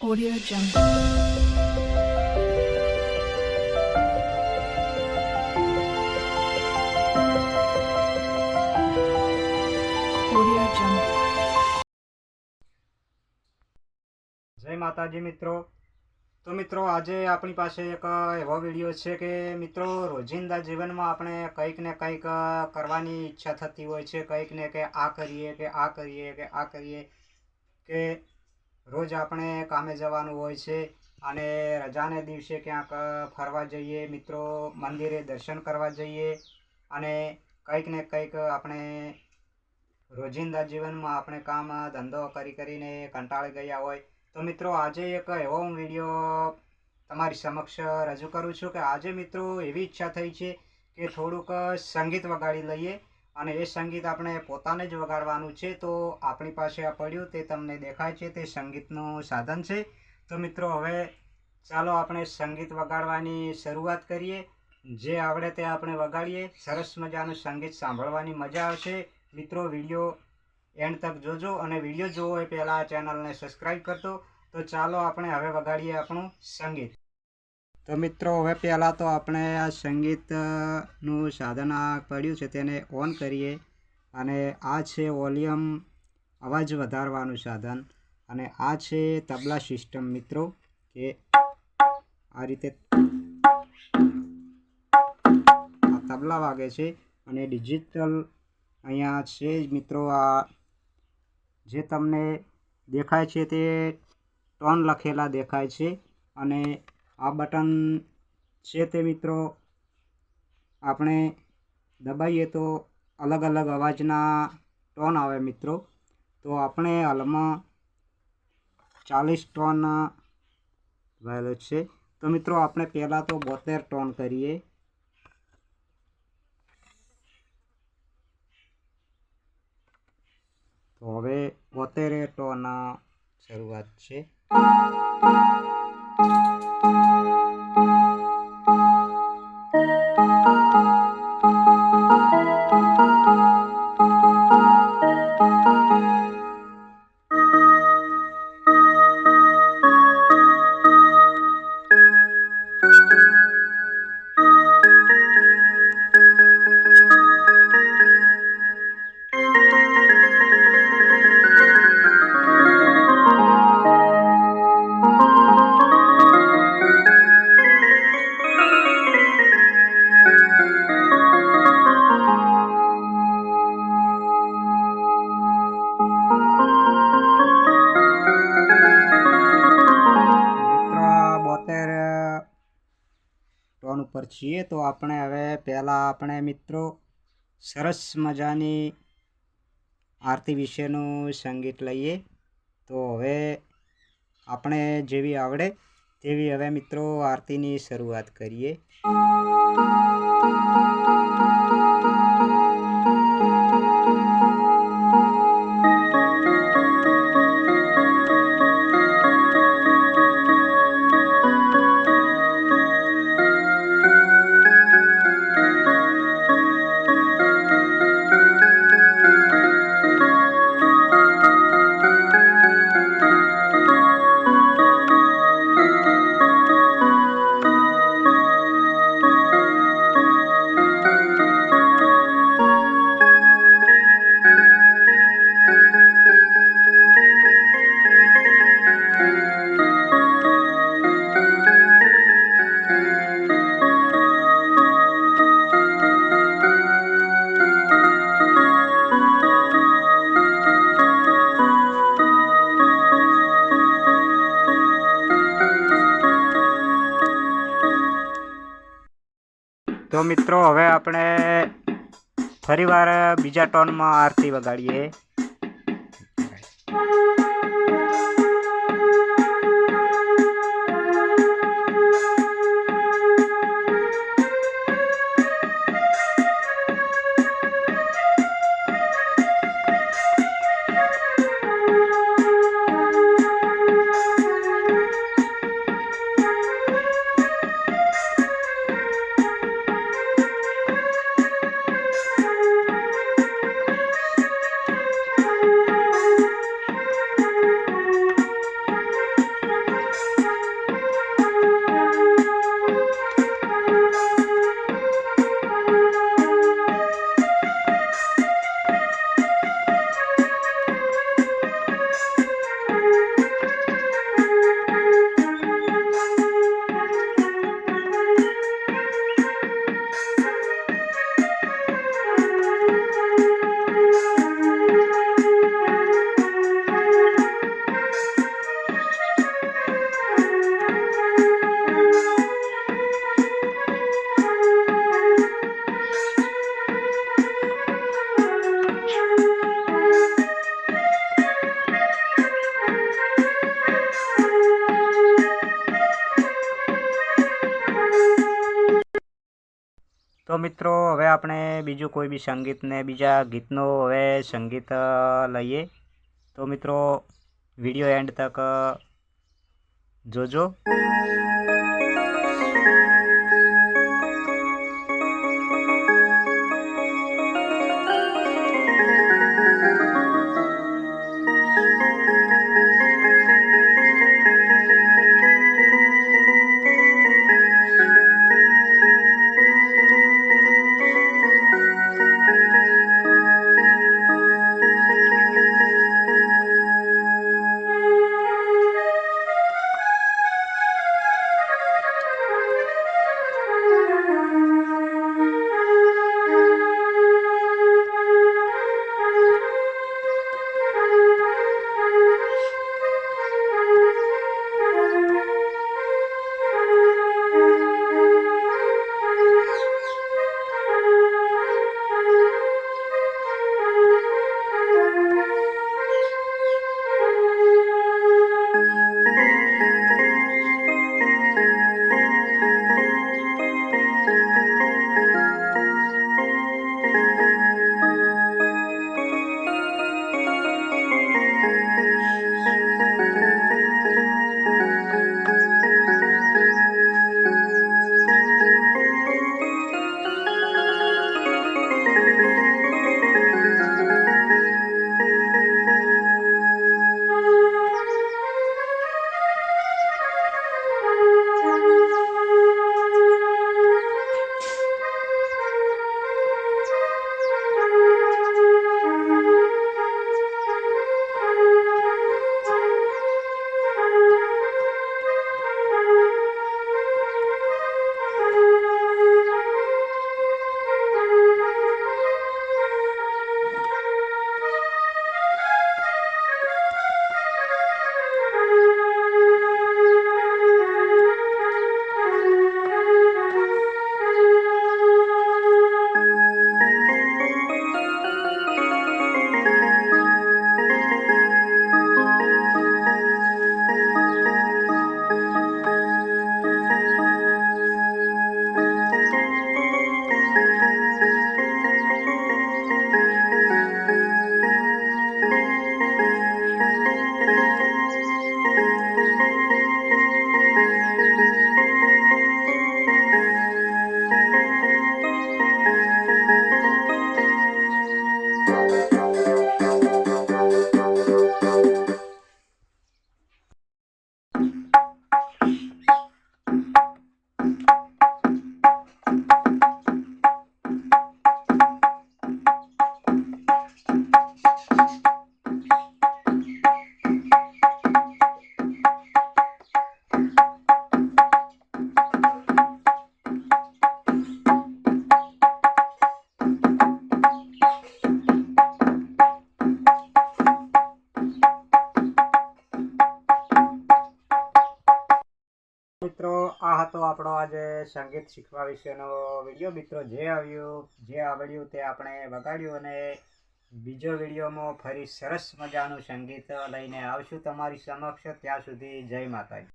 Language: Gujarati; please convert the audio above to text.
Audio Jungle. Audio Jungle. જય માતાજી મિત્રો। તો મિત્રો આજે આપણી પાસે એક એવો વિડીયો છે કે મિત્રો રોજિંદા જીવનમાં આપણે કંઈક ને કંઈક કરવાની ઈચ્છા થતી હોય છે, કંઈક ને કે આ કરીએ કે આ કરીએ કે આ કરીએ કે રોજ આપણે કામે જવાનું હોય છે અને રજાને દિવસે ક્યાંક ફરવા જઈએ, મિત્રો મંદિરે દર્શન કરવા જઈએ અને કંઈક ને કંઈક આપણે રોજિંદા જીવનમાં આપણે કામ ધંધો કરીને કંટાળી ગયા હોય તો મિત્રો આજે એક એવો હું વિડીયો તમારી સમક્ષ રજૂ કરું છું કે આજે મિત્રો એવી ઈચ્છા થઈ છે કે થોડુંક સંગીત વગાડી લઈએ અને એ સંગીત આપણે પોતાને જ વગાડવાનું છે। તો આપણી પાસે આ પડ્યું તે તમને દેખાય છે તે સંગીતનું સાધન છે। તો મિત્રો હવે ચાલો આપણે સંગીત વગાડવાની શરૂઆત કરીએ। જે આવડે તે આપણે વગાડીએ, સરસ મજાનું સંગીત સાંભળવાની મજા આવશે। મિત્રો વિડીયો એન્ડ તક જોજો અને વિડીયો જોવો એ પહેલાં ચેનલને સબસ્ક્રાઈબ કરજો। તો ચાલો આપણે હવે વગાડીએ આપણું સંગીત। તો મિત્રો હવે પહેલાં તો આપણે આ સંગીતનું સાધન આ પડ્યું છે તેને ઓન કરીએ અને આ છે વોલ્યુમ અવાજ વધારવાનું સાધન અને આ છે તબલા સિસ્ટમ મિત્રો કે આ રીતે આ તબલા વાગે છે અને ડિજિટલ અહીંયા છે મિત્રો આ જે તમને દેખાય છે તે ટોન લખેલા દેખાય છે અને આ બટન છે તે મિત્રો આપણે દબાઈએ તો અલગ અલગ અવાજના ટોન આવે મિત્રો। તો આપણે હાલમાં 40 ટોન વાયેલો છે। તો મિત્રો આપણે પહેલાં તો 72 ટોન કરીએ। તો હવે 72 ટોન શરૂઆત છે। ટોન ઉપર છીએ તો આપણે હવે પહેલાં આપણે મિત્રો સરસ મજાની આરતી વિશેનું સંગીત લઈએ। તો હવે આપણે જેવી આવડે તેવી હવે મિત્રો આરતીની શરૂઆત કરીએ। તો મિત્રો હવે આપણે ફરીવાર બીજા ટોનમાં આરતી વગાડીએ। તો મિત્રો હવે આપણે બીજું કોઈ બી સંગીતને બીજા ગીતનો હવે સંગીત લઈએ. તો મિત્રો વિડીયો એન્ડ તક જોજો. મિત્રો આ હતો આપણો આજે સંગીત શીખવા વિશેનો વિડીયો. મિત્રો જે આવડ્યું તે આપણે વગાડ્યું, અને બીજો વિડીયોમાં ફરી સરસ મજાનું સંગીત લઈને આવશું તમારી સમક્ષ. ત્યાં સુધી જય માતાજી.